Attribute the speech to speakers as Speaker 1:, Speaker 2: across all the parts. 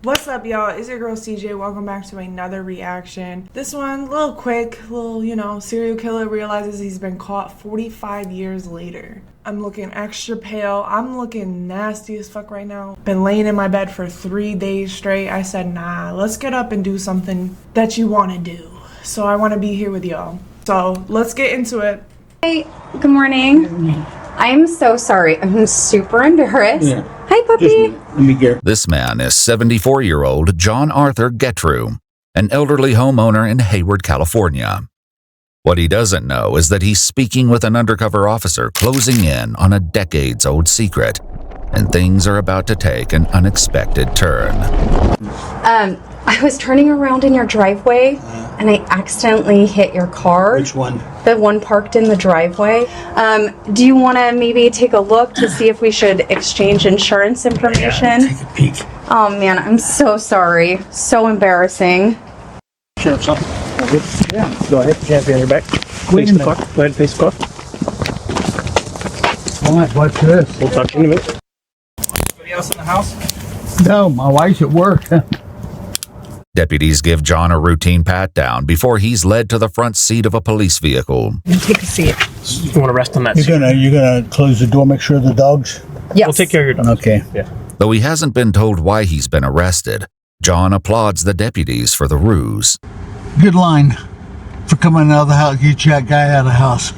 Speaker 1: What's up, y'all? It's your girl CJ. Welcome back to another reaction. This one, a little quick, serial killer realizes he's been caught 45 years later. I'm looking extra pale. I'm looking nasty as fuck right now. Been laying in my bed for 3 days straight. I said, nah, let's get up and do something that you want to do. So I want to be here with y'all. So let's get into it.
Speaker 2: Hey, good morning. I'm so sorry. I'm super embarrassed. Yeah. Hi, puppy.
Speaker 3: Let me get.
Speaker 4: This man is 74-year-old John Arthur Getrew, an elderly homeowner in Hayward, California. What he doesn't know is that he's speaking with an undercover officer closing in on a decades-old secret, and things are about to take an unexpected turn.
Speaker 2: I was turning around in your driveway, and I accidentally hit your car.
Speaker 3: Which one?
Speaker 2: The one parked in the driveway. Do you want to maybe take a look to see if we should exchange insurance information?
Speaker 3: Take a peek.
Speaker 2: Oh man, I'm so sorry. So embarrassing.
Speaker 3: Sure, something. Yeah, go ahead. Hands behind your back. Face the car. Go ahead, face the car. All right, watch this. We'll talk to you in a minute. Anybody else in the house?
Speaker 5: No, my wife's at work.
Speaker 4: Deputies give John a routine pat-down before he's led to the front seat of a police vehicle.
Speaker 2: Take a seat.
Speaker 3: You want to rest on that seat?
Speaker 5: You're gonna close the door, make sure the dogs.
Speaker 2: Yes.
Speaker 3: We'll take care of your dog.
Speaker 5: Okay.
Speaker 3: Yeah.
Speaker 4: Though he hasn't been told why he's been arrested, John applauds the deputies for the ruse.
Speaker 5: Good line for coming out of the house. Get that guy out of the house.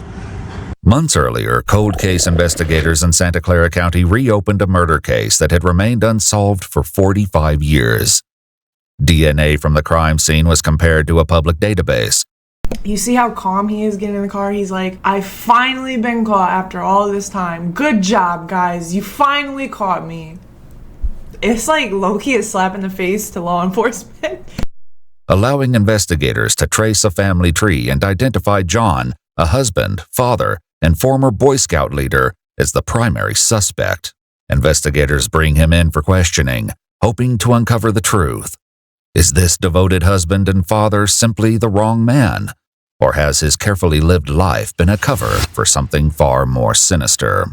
Speaker 4: Months earlier, cold case investigators in Santa Clara County reopened a murder case that had remained unsolved for 45 years. DNA from the crime scene was compared to a public database.
Speaker 1: You see how calm he is getting in the car? He's like, I've finally been caught after all this time. Good job, guys. You finally caught me. It's like low-key a slap in the face to law enforcement.
Speaker 4: Allowing investigators to trace a family tree and identify John, a husband, father, and former Boy Scout leader, as the primary suspect. Investigators bring him in for questioning, hoping to uncover the truth. Is this devoted husband and father simply the wrong man? Or has his carefully lived life been a cover for something far more sinister?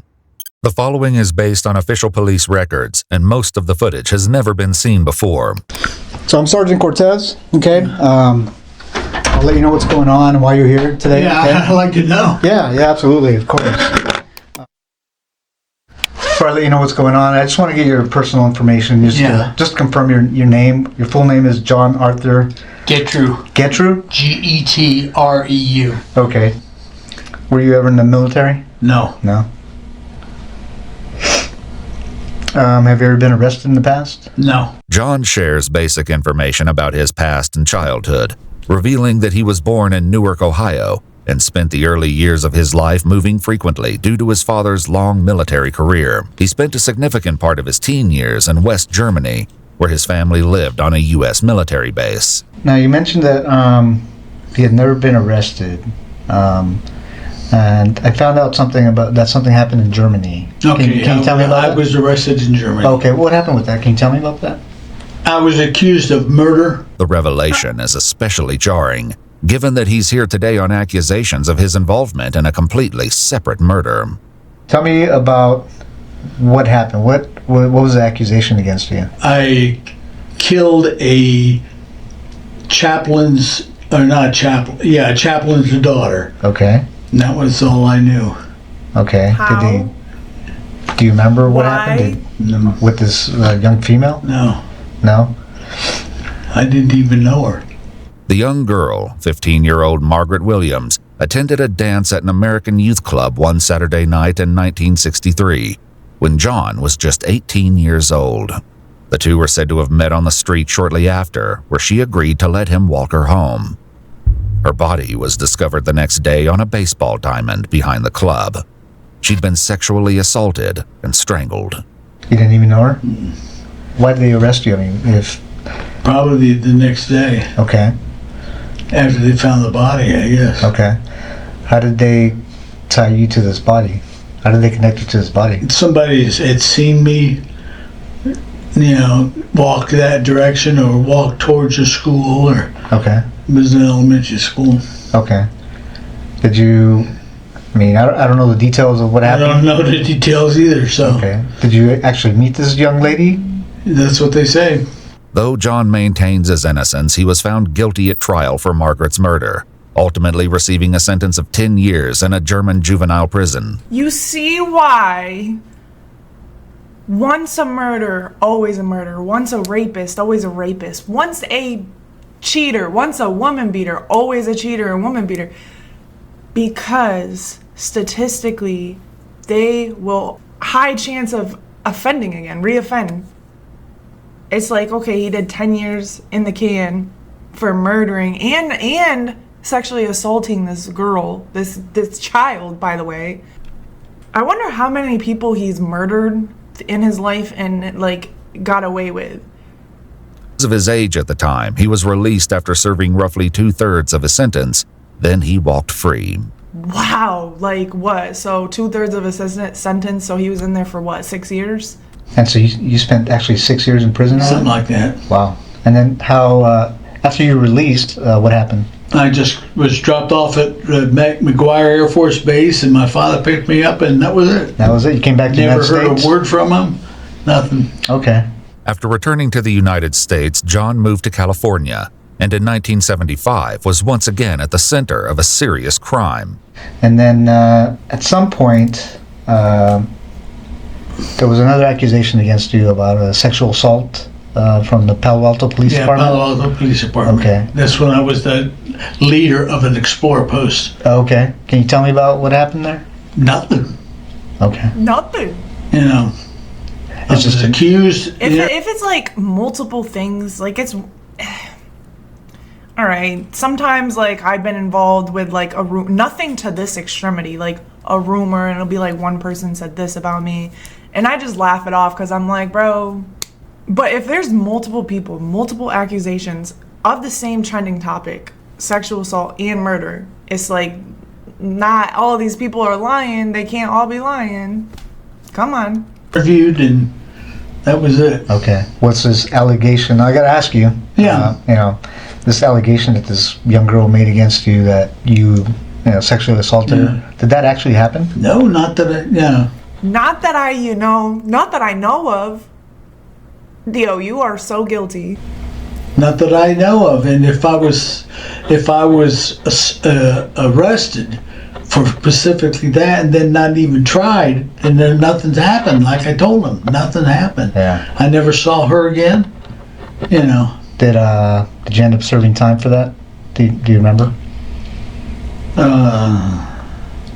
Speaker 4: The following is based on official police records, and most of the footage has never been seen before.
Speaker 6: So I'm Sergeant Cortez, okay? I'll let you know what's going on and why you're here today.
Speaker 5: Yeah,
Speaker 6: okay?
Speaker 5: I'd like to know.
Speaker 6: Yeah, absolutely, of course. Before I let you know what's going on, I just want to get your personal information. Just confirm your name. Your full name is John Arthur
Speaker 5: Getrew.
Speaker 6: Getrew?
Speaker 5: Getreu.
Speaker 6: Okay. Were you ever in the military?
Speaker 5: No.
Speaker 6: No. Have you ever been arrested in the past?
Speaker 5: No.
Speaker 4: John shares basic information about his past and childhood, revealing that he was born in Newark, Ohio, and spent the early years of his life moving frequently due to his father's long military career. He spent a significant part of his teen years in West Germany, where his family lived on a U.S. military base.
Speaker 6: Now, you mentioned that he had never been arrested. And I found out something happened in Germany.
Speaker 5: Okay.
Speaker 6: Can you tell me about
Speaker 5: I
Speaker 6: that?
Speaker 5: was arrested in Germany.
Speaker 6: Okay, what happened with that? Can you tell me about that?
Speaker 5: I was accused of murder.
Speaker 4: The revelation is especially jarring, given that he's here today on accusations of his involvement in a completely separate murder.
Speaker 6: Tell me about what happened. What was the accusation against you?
Speaker 5: I killed a chaplain's daughter.
Speaker 6: Okay.
Speaker 5: And that was all I knew.
Speaker 6: Okay.
Speaker 1: How?
Speaker 6: Do you remember what
Speaker 1: Why?
Speaker 6: happened with this young female?
Speaker 5: No.
Speaker 6: No?
Speaker 5: I didn't even know her.
Speaker 4: The young girl, 15-year-old Margaret Williams, attended a dance at an American youth club one Saturday night in 1963, when John was just 18 years old. The two were said to have met on the street shortly after, where she agreed to let him walk her home. Her body was discovered the next day on a baseball diamond behind the club. She'd been sexually assaulted and strangled.
Speaker 6: You didn't even know her? Why did they arrest you? I mean,
Speaker 5: Probably the next day
Speaker 6: Okay.
Speaker 5: after they found the body, I guess.
Speaker 6: Okay. How did they tie you to this body? How did they connect you to this body?
Speaker 5: Somebody had seen me, walk that direction or walk towards a school, or
Speaker 6: Okay.
Speaker 5: it was an elementary school.
Speaker 6: Okay. Did you... I mean, I don't know the details of what
Speaker 5: I
Speaker 6: happened.
Speaker 5: don't know the details either, so
Speaker 6: Okay. Did you actually meet this young lady?
Speaker 5: that's what they say.
Speaker 4: Though John maintains his innocence, he was found guilty at trial for Margaret's murder, ultimately receiving a sentence of 10 years in a German juvenile prison.
Speaker 1: You see why once a murder, always a murderer. Once a rapist, always a rapist. Once a cheater, once a woman beater, always a cheater and woman beater. Because statistically, they will high chance of offending again, reoffend. It's like, okay, he did 10 years in the can for murdering and sexually assaulting this girl, this child, by the way. I wonder how many people he's murdered in his life and like got away with.
Speaker 4: Because of his age at the time, he was released after serving roughly 2/3 of his sentence. Then he walked free.
Speaker 1: Wow, like what? So 2/3 of his sentence, so he was in there for what, 6 years?
Speaker 6: And so you spent actually 6 years in prison?
Speaker 5: Something like that.
Speaker 6: Wow. And then how, after you were released, what happened?
Speaker 5: I just was dropped off at McGuire Air Force Base, and my father picked me up, and that was it.
Speaker 6: That was it? You came back to the
Speaker 5: Never
Speaker 6: United States?
Speaker 5: heard a word from him. Nothing.
Speaker 6: Okay.
Speaker 4: After returning to the United States, John moved to California, and in 1975 was once again at the center of a serious crime.
Speaker 6: And then at some point, there was another accusation against you about a sexual assault from the Palo Alto Police Department?
Speaker 5: Palo Alto Police Department.
Speaker 6: Okay.
Speaker 5: That's when I was the leader of an Explorer post.
Speaker 6: Okay. Can you tell me about what happened there?
Speaker 5: Nothing.
Speaker 6: Okay.
Speaker 1: Nothing.
Speaker 5: You know, I was
Speaker 6: just
Speaker 5: accused.
Speaker 1: If it's like multiple things, like it's all right. Sometimes like I've been involved with like a room, nothing to this extremity, like a rumor, and it'll be like one person said this about me, and I just laugh it off because I'm like, bro. But if there's multiple people, multiple accusations of the same trending topic, sexual assault and murder, it's like not all of these people are lying. They can't all be lying. Come on.
Speaker 5: Interviewed, and that was it.
Speaker 6: Okay. What's this allegation? I gotta ask you.
Speaker 5: Yeah.
Speaker 6: This allegation that this young girl made against you that you sexually assaulted her. Did that actually happen?
Speaker 5: No, not that I,
Speaker 1: Not that I know of. Dio, you are so guilty.
Speaker 5: Not that I know of. And if I was arrested for specifically that and then not even tried, and then nothing's happened, like I told him, nothing happened.
Speaker 6: Yeah.
Speaker 5: I never saw her again.
Speaker 6: Did you end up serving time for that? Do you remember?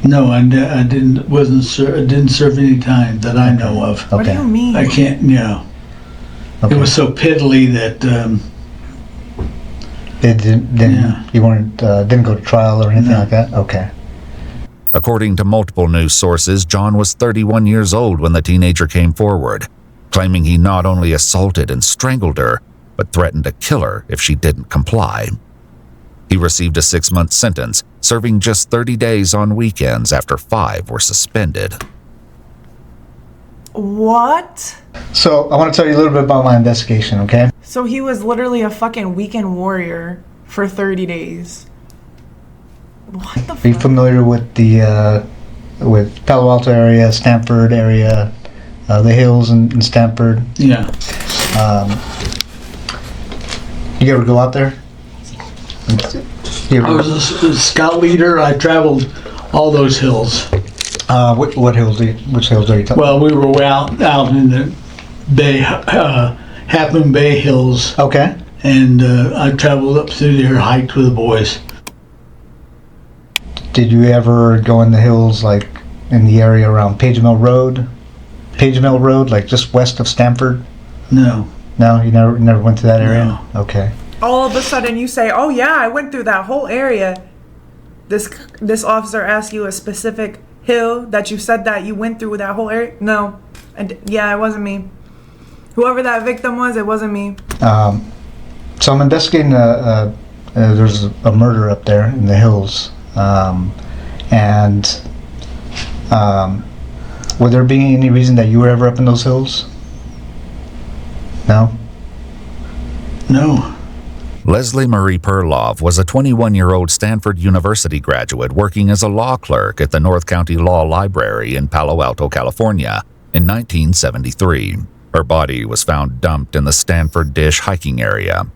Speaker 5: No, I didn't. I didn't serve any time that I know of.
Speaker 1: What do you mean?
Speaker 5: I can't.
Speaker 6: Okay.
Speaker 5: It was so piddly that.
Speaker 6: You weren't didn't go to trial or anything like that? Okay.
Speaker 4: According to multiple news sources, John was 31 years old when the teenager came forward, claiming he not only assaulted and strangled her, but threatened to kill her if she didn't comply. He received a 6-month sentence, serving just 30 days on weekends after 5 were suspended.
Speaker 1: What?
Speaker 6: So I want to tell you a little bit about my investigation, okay?
Speaker 1: So he was literally a fucking weekend warrior for 30 days. What the fuck?
Speaker 6: Are you familiar with the with Palo Alto area, Stanford area, the hills in Stanford?
Speaker 5: Yeah.
Speaker 6: You ever go out there?
Speaker 5: I was a scout leader. I traveled all those hills.
Speaker 6: What hills? Which hills are you talking?
Speaker 5: Well, we were out in the Bay, Half Moon Bay Hills.
Speaker 6: Okay.
Speaker 5: And I traveled up through there, hiked with the boys.
Speaker 6: Did you ever go in the hills, like in the area around Page Mill Road? Page Mill Road, like just west of Stanford?
Speaker 5: No.
Speaker 6: No, you never went to that area?
Speaker 5: No.
Speaker 6: Okay.
Speaker 1: All of a sudden you say, oh yeah, I went through that whole area. This officer asked you a specific hill that you said that you went through that whole area? No. Yeah, it wasn't me. Whoever that victim was, it wasn't me.
Speaker 6: So I'm investigating, there's a murder up there in the hills. Would there be any reason that you were ever up in those hills? No?
Speaker 5: No.
Speaker 4: Leslie Marie Perloff was a 21-year-old Stanford University graduate working as a law clerk at the North County Law Library in Palo Alto, California in 1973. Her body was found dumped in the Stanford Dish hiking area.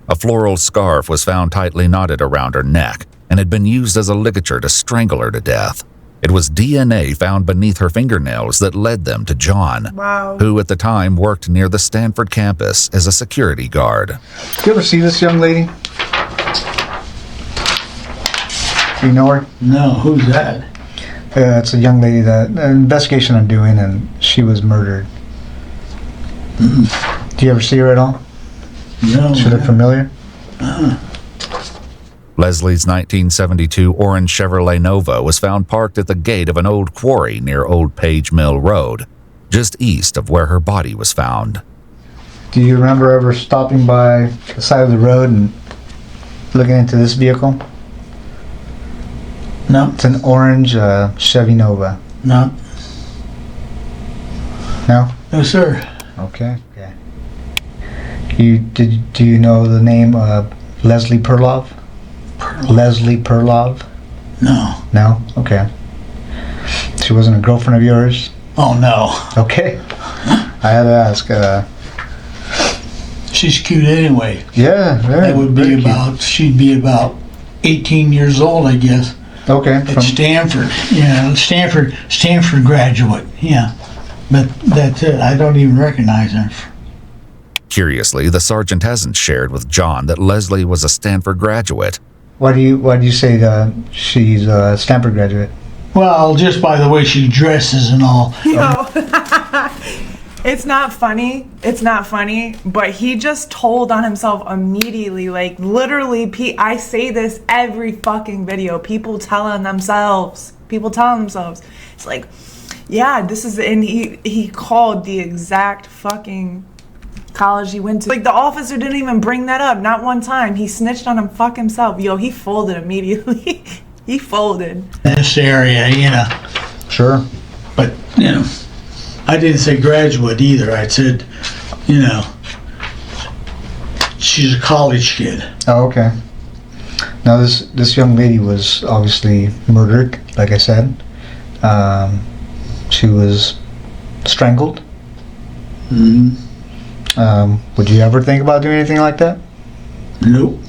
Speaker 4: A floral scarf was found tightly knotted around her neck and had been used as a ligature to strangle her to death. It was DNA found beneath her fingernails that led them to John,
Speaker 1: Wow.
Speaker 4: who at the time worked near the Stanford campus as a security guard.
Speaker 6: You ever see this young lady? Do you know her?
Speaker 5: No, who's that?
Speaker 6: It's a young lady that an investigation I'm doing, and she was murdered. Do you ever see her at all?
Speaker 5: No.
Speaker 6: She look familiar?
Speaker 4: Leslie's 1972 orange Chevrolet Nova was found parked at the gate of an old quarry near Old Page Mill Road, just east of where her body was found.
Speaker 6: Do you remember ever stopping by the side of the road and looking into this vehicle?
Speaker 5: No.
Speaker 6: It's an orange Chevy Nova.
Speaker 5: No.
Speaker 6: No?
Speaker 5: No, sir.
Speaker 6: Okay. Do you know the name Leslie Perlov? Leslie Perlov?
Speaker 5: No.
Speaker 6: No? Okay. She wasn't a girlfriend of yours?
Speaker 5: Oh, no.
Speaker 6: Okay. I had to ask.
Speaker 5: She's cute anyway.
Speaker 6: Yeah, very.
Speaker 5: That would
Speaker 6: very
Speaker 5: be
Speaker 6: cute.
Speaker 5: about, she'd be about 18 years old, I guess.
Speaker 6: Okay.
Speaker 5: At Stanford. Yeah, Stanford graduate. Yeah. But that's it. I don't even recognize her.
Speaker 4: Curiously, the sergeant hasn't shared with John that Leslie was a Stanford graduate.
Speaker 6: Why do you say she's a Stanford graduate?
Speaker 5: Well, just by the way she dresses and all.
Speaker 1: Yo. It's not funny. It's not funny, but he just told on himself immediately. Like, literally, I say this every fucking video. People telling themselves. It's like, yeah, this is, and he called the exact fucking college he went to. Like, the officer didn't even bring that up, not one time. He snitched on him fuck himself. Yo, he folded immediately. He folded.
Speaker 5: This area, you know.
Speaker 6: Sure.
Speaker 5: But, you know, I didn't say graduate either. I said, you know, she's a college kid.
Speaker 6: Oh, okay. Now this young lady was obviously murdered, like I said. She was strangled. Would you ever think about doing anything like that?
Speaker 5: Nope.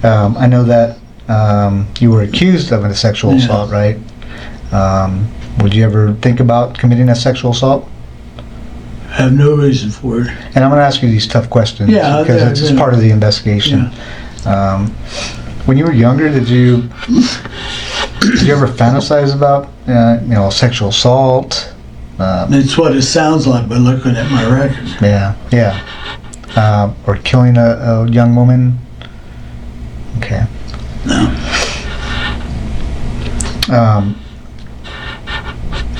Speaker 6: I know that you were accused of a sexual assault, right? Would you ever think about committing a sexual assault?
Speaker 5: I have no reason for it.
Speaker 6: And I'm going to ask you these tough questions because it's part of the investigation.
Speaker 5: Yeah.
Speaker 6: When you were younger, did you ever fantasize about sexual assault?
Speaker 5: It's what it sounds like by looking at my record.
Speaker 6: Yeah. Or killing a young woman? Okay.
Speaker 5: No.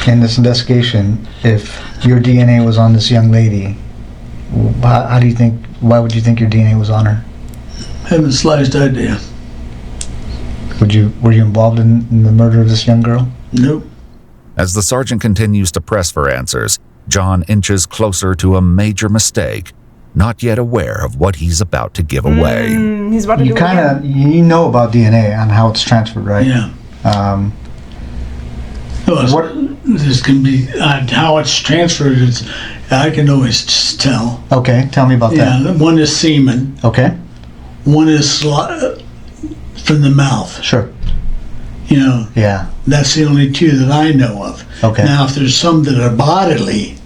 Speaker 6: In this investigation, if your DNA was on this young lady, why would you think your DNA was on her?
Speaker 5: Haven't the slightest idea.
Speaker 6: Were you involved in the murder of this young girl?
Speaker 5: Nope.
Speaker 4: As the sergeant continues to press for answers, John inches closer to a major mistake, not yet aware of what he's about to give away.
Speaker 1: He's about to do it again.
Speaker 6: You know about DNA and how it's transferred, right?
Speaker 5: Yeah. This can be how it's transferred. I can always tell.
Speaker 6: Okay, tell me about that.
Speaker 5: Yeah, one is semen.
Speaker 6: Okay.
Speaker 5: One is from the mouth.
Speaker 6: Sure.
Speaker 5: You know.
Speaker 6: Yeah.
Speaker 5: That's the only two that I know of.
Speaker 6: Okay.
Speaker 5: Now, if there's some that are bodily,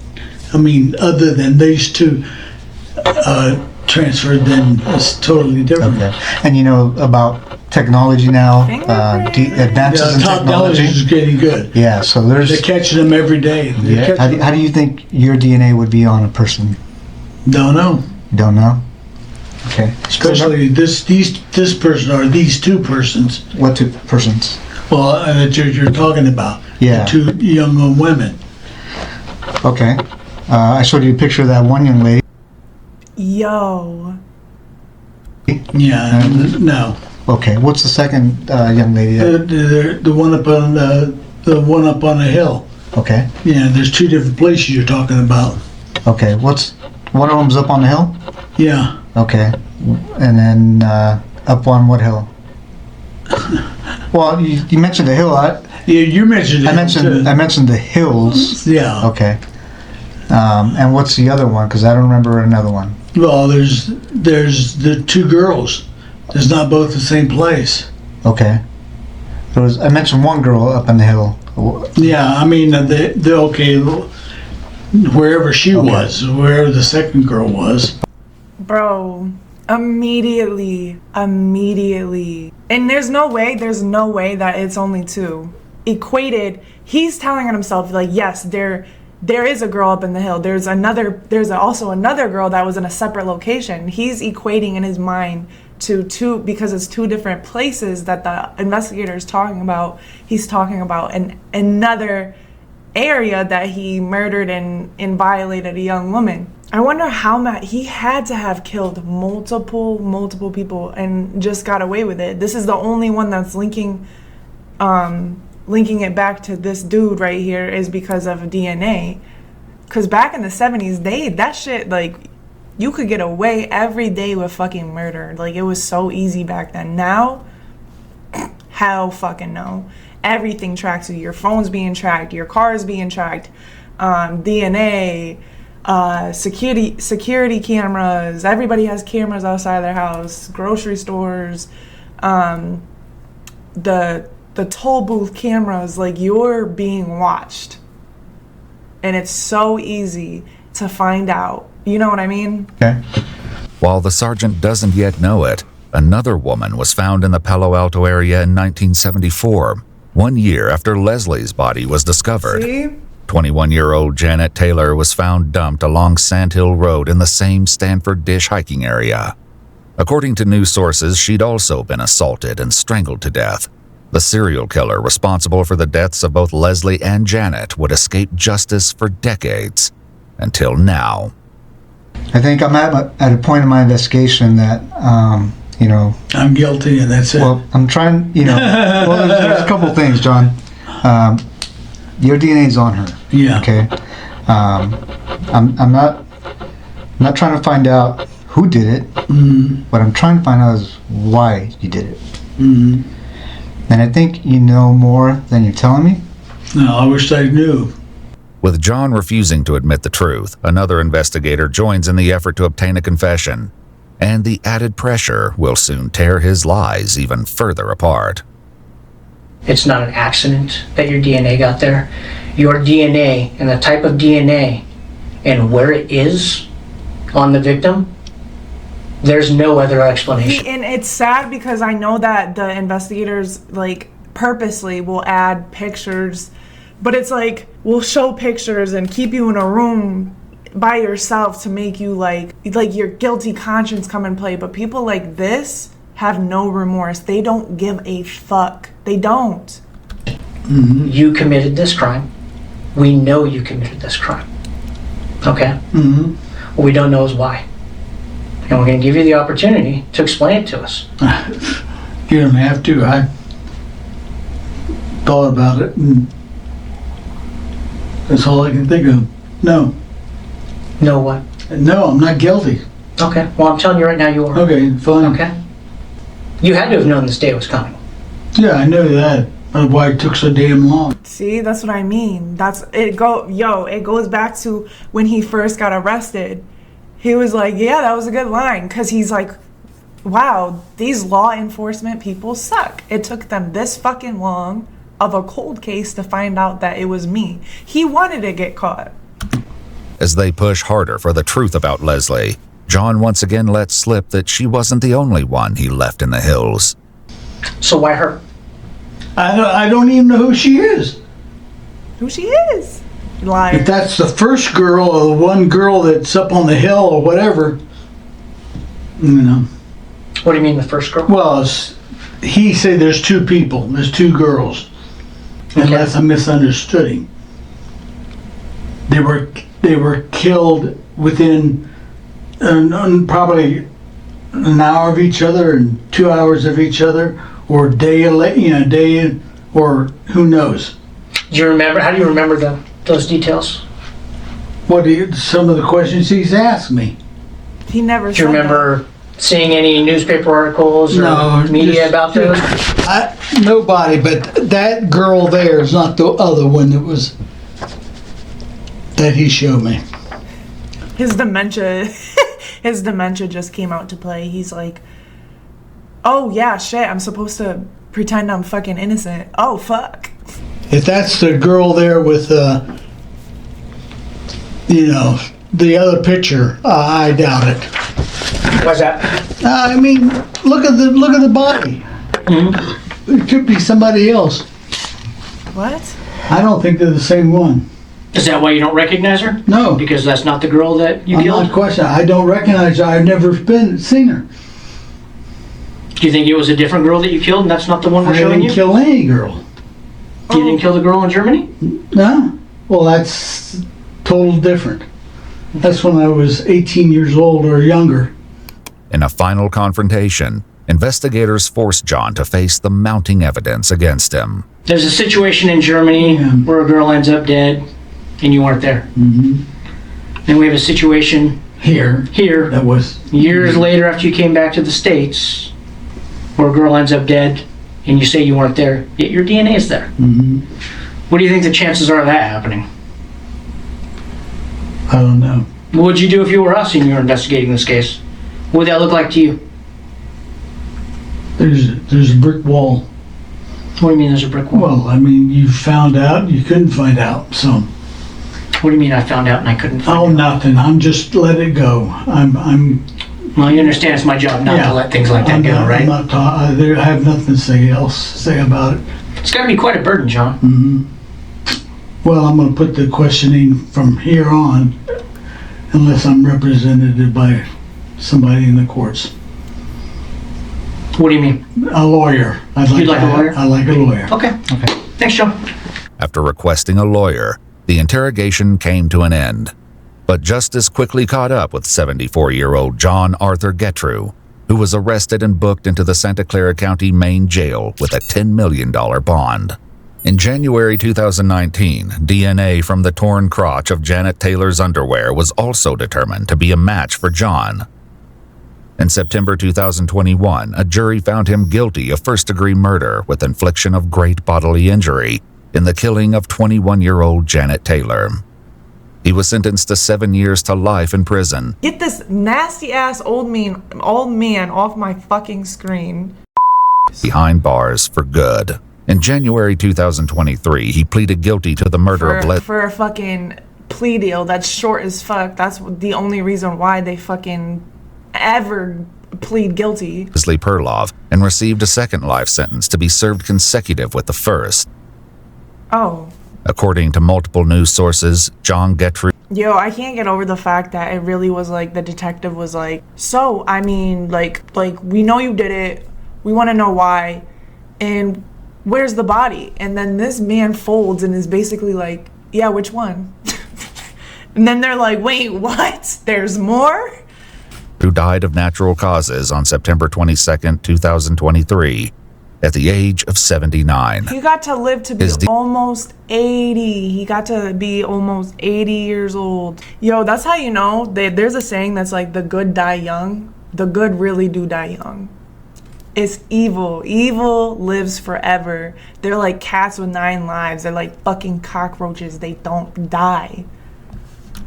Speaker 5: I mean, other than these two transferred, then it's totally different.
Speaker 6: Okay. And you know about technology now, advances in
Speaker 5: technology
Speaker 6: technology.
Speaker 5: is getting good.
Speaker 6: Yeah, so
Speaker 5: They're
Speaker 6: there's.
Speaker 5: catching them every day.
Speaker 6: Yeah. How do you think your DNA would be on a person?
Speaker 5: Don't know.
Speaker 6: You don't know? Okay.
Speaker 5: Especially this person or these two persons.
Speaker 6: What two persons?
Speaker 5: Well, that you're talking about.
Speaker 6: Yeah.
Speaker 5: The two young women.
Speaker 6: Okay. I showed you a picture of that one young lady.
Speaker 1: Yo.
Speaker 5: Yeah. No.
Speaker 6: Okay. What's the second young lady?
Speaker 5: The one up on the one up on the hill.
Speaker 6: Okay.
Speaker 5: Yeah. There's two different places you're talking about.
Speaker 6: Okay. One of them's up on the hill?
Speaker 5: Yeah.
Speaker 6: Okay. And then up on what hill? Well, you mentioned the hill.
Speaker 5: Yeah, you mentioned it.
Speaker 6: I mentioned the hills.
Speaker 5: Yeah.
Speaker 6: Okay. And what's the other one? Because I don't remember another one.
Speaker 5: Well, there's the two girls. There's not both the same place.
Speaker 6: Okay. I mentioned one girl up on the hill.
Speaker 5: Yeah, I mean, the okay, wherever she was, wherever the second girl was.
Speaker 1: Bro, immediately. And there's no way that it's only two. Equated, he's telling himself, like, yes, there is a girl up in the hill. There's also another girl that was in a separate location. He's equating in his mind to two, because it's two different places that the investigator is talking about. He's talking about another area that he murdered and violated a young woman. I wonder how he had to have killed multiple people and just got away with it. This is the only one that's linking it back to this dude right here is because of DNA. Because back in the 70s, that shit, like, you could get away every day with fucking murder. Like, it was so easy back then. Now, hell fucking no. Everything tracks you. Your phone's being tracked. Your car is being tracked. DNA, security cameras. Everybody has cameras outside their house. Grocery stores. The toll booth cameras. Like, you're being watched. And it's so easy to find out. You know what I mean?
Speaker 6: Okay.
Speaker 4: While the sergeant doesn't yet know it, another woman was found in the Palo Alto area in 1974, 1 year after Leslie's body was discovered.
Speaker 1: See?
Speaker 4: 21-year-old Janet Taylor was found dumped along Sand Hill Road in the same Stanford Dish hiking area. According to news sources, she'd also been assaulted and strangled to death. The serial killer responsible for the deaths of both Leslie and Janet would escape justice for decades, until now.
Speaker 6: I think I'm at a point in my investigation that,
Speaker 5: I'm guilty, and that's it.
Speaker 6: well, I'm trying, well, there's a couple things, John. Your DNA's on her.
Speaker 5: Yeah.
Speaker 6: Okay. I'm not trying to find out who did it. What I'm trying to find out is why you did it. And I think you know more than you're telling me.
Speaker 5: No, I wish I knew.
Speaker 4: With John refusing to admit the truth, another investigator joins in the effort to obtain a confession, and the added pressure will soon tear his lies even further apart.
Speaker 7: It's not an accident that your DNA got there. Your DNA and the type of DNA and where it is on the victim, there's no other explanation.
Speaker 1: And it's sad because I know that the investigators, like, purposely will add pictures, but it's like, we'll show pictures and keep you in a room by yourself to make you like your guilty conscience come and play. But people like this have no remorse. They don't give a fuck. They don't.
Speaker 7: You committed this crime. We know you committed this crime. Okay? What we don't know is why. And we're going to give you the opportunity to explain it to us.
Speaker 5: You don't have to. I thought about it, and that's all I can think of. No.
Speaker 7: Know what?
Speaker 5: No, I'm not guilty.
Speaker 7: Okay. Well, I'm telling you right now you are.
Speaker 5: Okay, fine.
Speaker 7: Okay? You had to have known this day was coming.
Speaker 5: Yeah, I knew that. That's why it took so damn long.
Speaker 1: See, that's what I mean. It goes back to when he first got arrested. He was like, yeah, that was a good line. Because he's like, wow, these law enforcement people suck. It took them this fucking long of a cold case to find out that it was me. He wanted to get caught.
Speaker 4: As they push harder for the truth about Leslie, John once again lets slip that she wasn't the only one he left in the hills.
Speaker 7: So why her?
Speaker 5: I don't even know who she is.
Speaker 1: Who she is? Liar.
Speaker 5: If that's the first girl or the one girl that's up on the hill or whatever,
Speaker 7: What do you mean the first girl?
Speaker 5: Well, he said there's two people. There's two girls. Unless I misunderstood him. They were killed within probably an hour of each other and 2 hours of each other, or day, or who knows.
Speaker 7: Do you remember? How do you remember those details?
Speaker 5: Some of the questions he's asked me.
Speaker 1: He never
Speaker 7: Do you
Speaker 1: said
Speaker 7: remember seeing any newspaper articles or
Speaker 5: No,
Speaker 7: media about those?
Speaker 5: Nobody, but that girl there is not the other one that he showed me.
Speaker 1: His dementia, his dementia just came out to play. He's like, oh yeah, shit, I'm supposed to pretend I'm fucking innocent. Oh, fuck.
Speaker 5: If that's the girl there with, the other picture, I doubt it.
Speaker 7: What's that?
Speaker 5: I mean, look at the body.
Speaker 7: Mm-hmm.
Speaker 5: It could be somebody else.
Speaker 1: What?
Speaker 5: I don't think they're the same one.
Speaker 7: Is that why you don't recognize her?
Speaker 5: No.
Speaker 7: Because that's not the girl that you
Speaker 5: I'm
Speaker 7: killed?
Speaker 5: not questioning. I don't recognize her. I've never seen her.
Speaker 7: Do you think it was a different girl that you killed and that's not the one we're
Speaker 5: I
Speaker 7: showing
Speaker 5: didn't
Speaker 7: you?
Speaker 5: kill any girl.
Speaker 7: You didn't kill the girl in Germany?
Speaker 5: No. Well, that's total different. That's when I was 18 years old or younger.
Speaker 4: In a final confrontation, investigators forced John to face the mounting evidence against him.
Speaker 7: There's a situation in Germany where a girl ends up dead and you weren't there.
Speaker 5: Mm-hmm.
Speaker 7: Then we have a situation
Speaker 5: Here.
Speaker 7: here,
Speaker 5: That was
Speaker 7: years later after you came back to the States, where a girl ends up dead and you say you weren't there, yet your DNA is there.
Speaker 5: Mm-hmm.
Speaker 7: What do you think the chances are of that happening?
Speaker 5: I don't know.
Speaker 7: What would you do if you were us and you were investigating this case? What would that look like to you?
Speaker 5: There's a brick wall.
Speaker 7: What do you mean there's a brick wall?
Speaker 5: Well, I mean, you found out, you couldn't find out, so.
Speaker 7: What do you mean I found out and I couldn't find
Speaker 5: Oh,
Speaker 7: out?
Speaker 5: nothing. I'm just let it go. I'm.
Speaker 7: Well, you understand it's my job not to let things like that go, right?
Speaker 5: I'm not I have nothing to say about it.
Speaker 7: It's got to be quite a burden, John.
Speaker 5: Mm-hmm. Well, I'm going to put the questioning from here on, unless I'm represented by somebody in the courts.
Speaker 7: What do you mean?
Speaker 5: A lawyer.
Speaker 7: You'd like a lawyer?
Speaker 5: I like a lawyer.
Speaker 7: Okay. Thanks, John.
Speaker 4: After requesting a lawyer, the interrogation came to an end. But justice quickly caught up with 74-year-old John Arthur Getrew, who was arrested and booked into the Santa Clara County Main Jail with a $10 million bond. In January 2019, DNA from the torn crotch of Janet Taylor's underwear was also determined to be a match for John. In September 2021, a jury found him guilty of first-degree murder with infliction of great bodily injury in the killing of 21-year-old Janet Taylor. He was sentenced to 7 years to life in prison.
Speaker 1: Get this nasty-ass old man off my fucking screen.
Speaker 4: Behind bars for good. In January 2023, he pleaded guilty to the murder of
Speaker 1: For a fucking plea deal that's short as fuck. That's the only reason why they fucking ever plead guilty.
Speaker 4: Leslie Perlov and received a second life sentence to be served consecutive with the first.
Speaker 1: Oh.
Speaker 4: According to multiple news sources, John Getrew
Speaker 1: Yo, I can't get over the fact that it really was like the detective was like, so, I mean, like we know you did it. We want to know why. And where's the body? And then this man folds and is basically like, yeah, which one? And then they're like, wait, what? There's more?
Speaker 4: who died of natural causes on September 22, 2023, at the age of 79.
Speaker 1: He got to live to be almost 80. He got to be almost 80 years old. Yo, that's how you know. There's a saying that's like, the good die young. The good really do die young. It's evil. Evil lives forever. They're like cats with 9 lives. They're like fucking cockroaches. They don't die.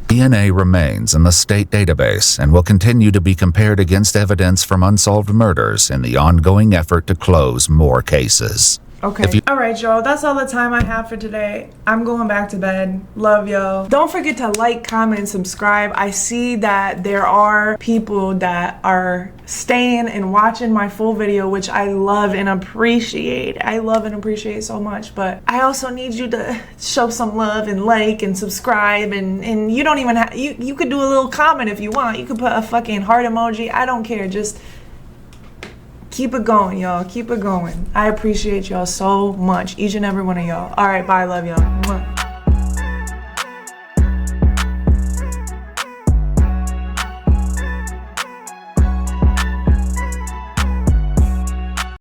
Speaker 4: DNA remains in the state database and will continue to be compared against evidence from unsolved murders in the ongoing effort to close more cases.
Speaker 1: Okay. All right, y'all. That's all the time I have for today. I'm going back to bed. Love y'all. Don't forget to like, comment, and subscribe. I see that there are people that are staying and watching my full video, which I love and appreciate. I love and appreciate so much. But I also need you to show some love and like and subscribe. And you don't even have, you could do a little comment if you want. You could put a fucking heart emoji. I don't care. Just keep it going, y'all. Keep it going. I appreciate y'all so much. Each and every one of y'all. All right, bye. Love y'all. Mwah.